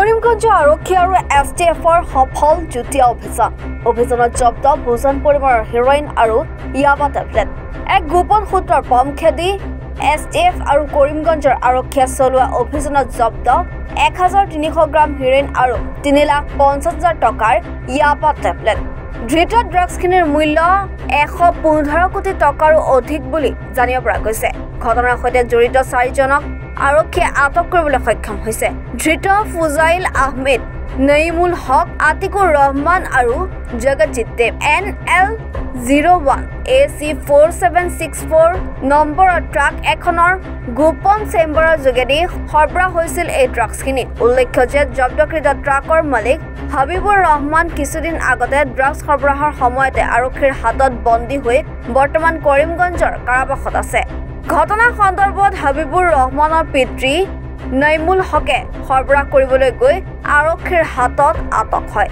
কৰিমগঞ্জ আৰক্ষী আৰু এছটিএফৰ সফল যুটীয়া অভিযানত জব্দ ভোজন পৰিমাণৰ হেৰইন আৰু ইয়াবা টেবলেট। এক গোপন সূত্ৰৰ পম খেদি এছটিএফ আৰু কৰিমগঞ্জৰ আৰক্ষীয়ে চলোৱা অভিযানত জব্দ 1300 গ্ৰাম হেৰইন আৰু 3,50,000 টকাৰ ইয়াবা টেবলেট। ধৃত ড্ৰাগছখিনিৰ মূল্য 115 কোটি টকাৰো অধিক বুলি জানিব পৰা গৈছে। ঘটনাৰ সৈতে জড়িত 4জনক আৰক্ষীয়ে আটক কৰিবলৈ সক্ষম হৈছে। ধৃত ফুজাইল আহমেদ, নঈমুল হক, আতিকুৰ ৰহমান আৰু জগতজিৎ দেৱ। NL01 AC 4764 নম্বৰৰ ট্ৰাক এখনৰ গোপন চেম্বাৰৰ যোগেদি সৰবৰাহ হৈছিল এই ড্ৰাগছখিনি। উল্লেখ্য যে জব্দকৃত ট্ৰাকৰ মালিক হাবিবুৰ ৰহমান কিছুদিন আগতে ড্ৰাগছ সৰবৰাহৰ সময়তে আৰক্ষীৰ হাতত বন্দী হৈ বৰ্তমান কৰিমগঞ্জৰ কাৰাবাসত আছে। ঘটনা সন্দৰ্ভত হাবিবুৰ ৰহমানৰ পিতৃ নঈমুল হকে সৰবৰাহ কৰিবলৈ গৈ আৰক্ষীৰ হাতত আটক হয়।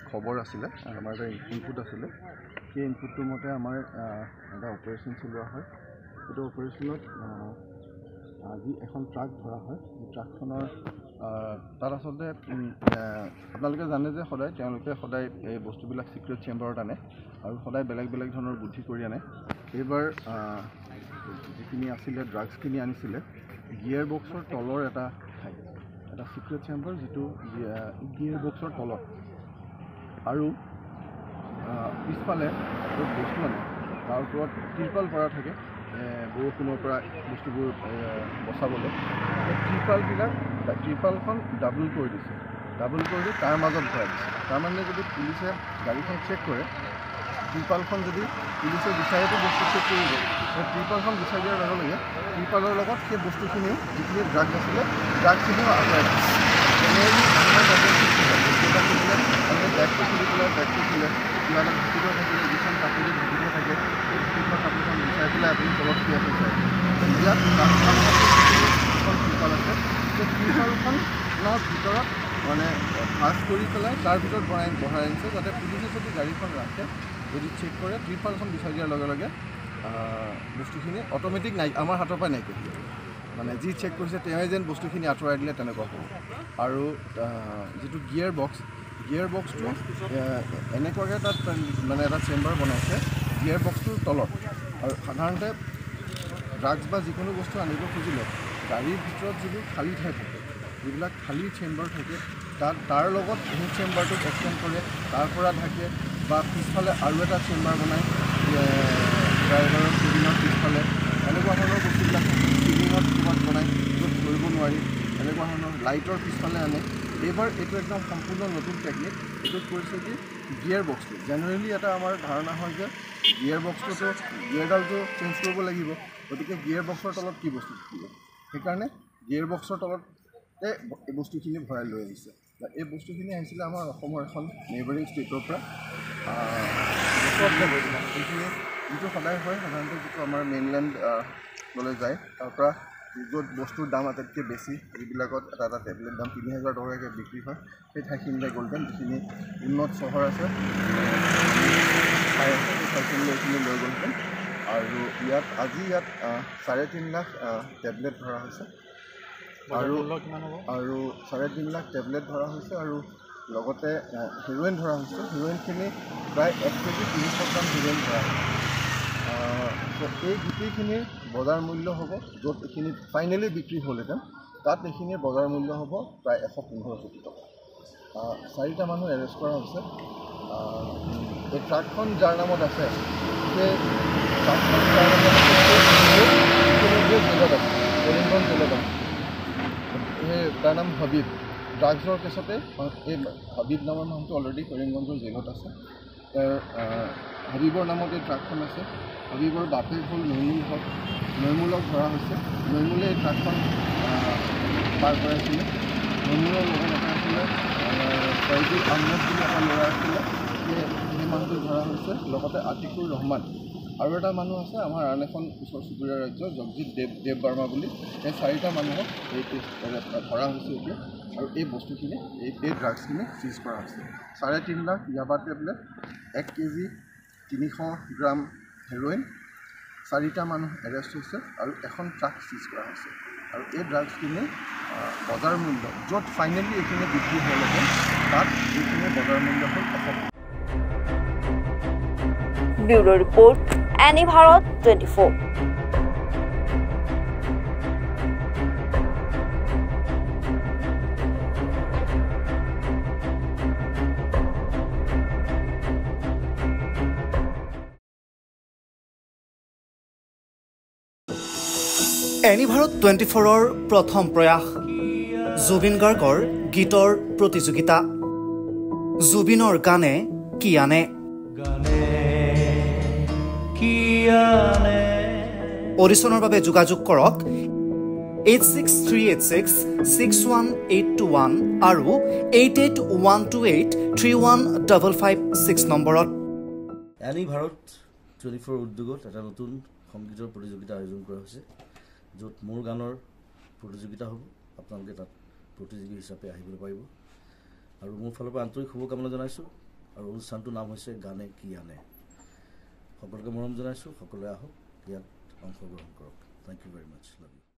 খবৰ আছিলে, আমাৰ এটা ইনপুট আছিলে। সেই ইনপুটটোৰ মতে আমাৰ এটা অপাৰেশ্যন চলোৱা হয়। সেইটো অপাৰেশ্যনত আজি এখন ট্ৰাক ধৰা হয়। ট্ৰাকখনৰ তাত আচলতে আপোনালোকে জানে যে তেওঁলোকে সদায় এই বস্তুবিলাক চিক্ৰেট চেম্বাৰত আনে আৰু সদায় বেলেগ বেলেগ ধৰণৰ বুদ্ধি কৰি আনে। এইবাৰ যিখিনি আছিলে ড্ৰাগছখিনি আনিছিলে গিয়াৰ বক্সৰ তলৰ এটা চিক্ৰেট চেম্বাৰ, যিটো গিয়াৰ বক্সৰ তলত আৰু পিছফালে য'ত বস্তু আনে তাৰ ওপৰত ত্ৰিপাল পৰা থাকে বৰষুণৰ পৰা বস্তুবোৰ বচাবলৈ। ত্ৰিপালখন ডাবল কৰি দিছে, ডাবল কৰি দি তাৰ মাজত ভৰাই দিছে। তাৰমানে যদি পুলিচে গাড়ীখন চেক কৰে, ত্ৰিপালখন যদি পুলিচে বিচাৰেতো বস্তু চেক কৰিব, সেই ত্ৰিপালখন বিচাৰি দিয়াৰ লগে লগে ত্ৰিপালৰ লগত সেই বস্তুখিনিও যিখিনি ড্ৰাগছ আছিলে ড্ৰাগছখিনিও আঁতৰাই দিছে। জেনেৰেলি আমাৰ বস্তুটা কিনিলে আমি বেগটো খুলি পেলাই বেগটো খোলে, কিবা এটা ঢাকিব থাকিলে যিখন কাপোৰ ঢাকিব থাকে সেই ঢাকিব কাপোৰখন বিচাৰি পেলাই আপুনি তলত কি আছে চাই। ইয়াত এখন ত্ৰিপাল আছে, সেই ত্ৰিপালখনৰ ভিতৰত মানে ভাজ কৰি পেলাই তাৰ ভিতৰত বঢ়াই আনিছে, যাতে পুলিচে যদি গাড়ীখন ৰাখে, যদি চেক কৰে ত্ৰিপালখন বিচাৰি দিয়াৰ লগে লগে বস্তুখিনি অট'মেটিক আমাৰ হাতৰ পৰা নাইকিয়া দিয়ে। মানে যি চেক কৰিছে তেওঁৱে যেন বস্তুখিনি আঁতৰাই দিলে তেনেকুৱা হ'ব। আৰু যিটো গিয়াৰ বক্সটো এনেকুৱাকৈ তাত মানে এটা চেম্বাৰ বনাইছে গিয়াৰ বক্সটোৰ তলত। আৰু সাধাৰণতে ড্ৰাগছ বা যিকোনো বস্তু আনিব খুজিলে গাড়ীৰ ভিতৰত যিবোৰ খালী ঠাই থাকে, যিবিলাক খালী চেম্বাৰ থাকে, তাৰ লগত সেই চেম্বাৰটোক এক্সটেণ্ড কৰে, তাৰ পৰা ঢাকে বা পিছফালে আৰু এটা চেম্বাৰ বনায় ড্ৰাইভাৰৰ কেবিনৰ পিছফালে। এনেকুৱা ধৰণৰ বস্তুবিলাক চিলিঙত ক'ৰবাত বনায় য'ত ধৰিব নোৱাৰি, এনেকুৱা ধৰণৰ লাইটৰ পিছফালে আনে। এইবাৰ এইটো একদম সম্পূৰ্ণ নতুন টেকনিক। এইটোত কৰিছে কি গিয়াৰ বক্সটো। জেনেৰেলি এটা আমাৰ ধাৰণা হয় যে গিয়াৰ বক্সটোতো গিয়াৰডালটো চেঞ্জ কৰিব লাগিব, গতিকে গিয়াৰ বক্সৰ তলত কি বস্তু থাকিব, সেইকাৰণে গিয়াৰ বক্সৰ তলতে এই বস্তুখিনি ভৰাই লৈ আহিছে। এই বস্তুখিনি আহিছিলে আমাৰ অসমৰ এখন নেইবাৰিং ষ্টেটৰ পৰা। এইখিনি যিটো সদায় হয় সাধাৰণতে যিটো আমাৰ মেইনলেণ্ডলৈ যায়, তাৰপৰা য'ত বস্তুৰ দাম আটাইতকৈ বেছি, যিবিলাকত এটা টেবলেট দাম 3,000 টকাকৈ বিক্ৰী হয়, সেই ঠাইখিনিলৈ গ'লহেঁতেন। যিখিনি উন্নত চহৰ আছে ঠাই আছে, সেই ঠাইখিনিলৈ এইখিনি লৈ গ'লহেঁতেন। আৰু আজি ইয়াত 3.5 লাখ টেবলেট ধৰা হৈছে আৰু 3.5 লাখ টেবলেট ধৰা হৈছে আৰু লগতে হেৰইন ধৰা হৈছে। হেৰইনখিনি প্ৰায় 1 কেজি 300 গ্ৰাম হেৰইন ধৰা হৈছে। এই গোটেইখিনিৰ বজাৰ মূল্য হ'ব, য'ত এইখিনি ফাইনেলি বিক্ৰী হ'লহেঁতেন তাত এইখিনিৰ বজাৰ মূল্য হ'ব প্ৰায় 115 কোটি টকা। 4টা মানুহ এৰেষ্ট কৰা হৈছে। এই ট্ৰাকখন যাৰ নামত আছে, সেই ট্ৰাকখন যাৰ নামত আছে জেলত আছে, কৰিমগঞ্জ জেলত আছে। তাৰ নাম হাবিব। ড্ৰাগছৰ কেছতে এই হাবিব নামৰ মানুহটো অলৰেডি কৰিমগঞ্জৰ জেলত আছে। হাবিবৰ নামত এই ট্ৰাকখন আছে। হাবিবৰ বাপেক হ'ল নঈমুল হক। নঈমুলক ধৰা হৈছে। নঈমুলে এই ট্ৰাকখন পাৰ কৰাইছিলে। নঈমুলৰ লগত এটা আছিলে ফয়জুল আহমেদ বুলি এটা ল'ৰা আছিলে, সেই মানুহটো ধৰা হৈছে। লগতে আতিকুৰ ৰহমান আৰু এটা মানুহ আছে আমাৰ আন এখন ওচৰ চুবুৰীয়া ৰাজ্য জগজিৎ দেৱ বাৰ্মা বুলি। এই 4টা মানুহক এই ধৰা হৈছে এতিয়া। আৰু এই বস্তুখিনি এই ড্ৰাগছখিনি চিজ কৰা হৈছে। 3.5 লাখ ইয়াবা টেবলেট, 1 কেজি 300 গ্ৰাম হেৰইন, 4টা মানুহ এৰেষ্ট হৈছে আৰু এখন ট্ৰাক চিজ কৰা হৈছে। আৰু এই ড্ৰাগছখিনি বজাৰ মূল্য য'ত ফাইনেলি এইখিনি বিক্ৰী হ'লেহে তাত এইখিনি বজাৰ মূল্য হ'ল অসম। ব্যুৰো ৰিপৰ্ট এনি ভাৰত 24। এনি ভাৰত 24ৰ প্ৰথম প্ৰয়াস জুবিন গাৰ্গৰ গীতৰ প্ৰতিযোগিতা জুবিনৰ গানে কি আনে অডিশ্যনৰ বাবে যোগাযোগ কৰক 8638661821 আৰু 8812831556 নম্বৰত। এনি ভাৰত 24 উদ্যোগত এটা নতুন সংগীতৰ প্ৰতিযোগিতা আয়োজন কৰা হৈছে, য'ত মোৰ গানৰ প্ৰতিযোগিতা হ'ব। আপোনালোকে তাত প্ৰতিযোগী হিচাপে আহিবলৈ পাৰিব আৰু মোৰ ফালৰ পৰা আন্তৰিক শুভকামনা জনাইছোঁ। আৰু অনুষ্ঠানটোৰ নাম হৈছে গানে কি আনে। সকলোকে মৰম জনাইছোঁ, সকলোৱে আহক, ইয়াত অংশগ্ৰহণ কৰক। Thank you very much. Love U.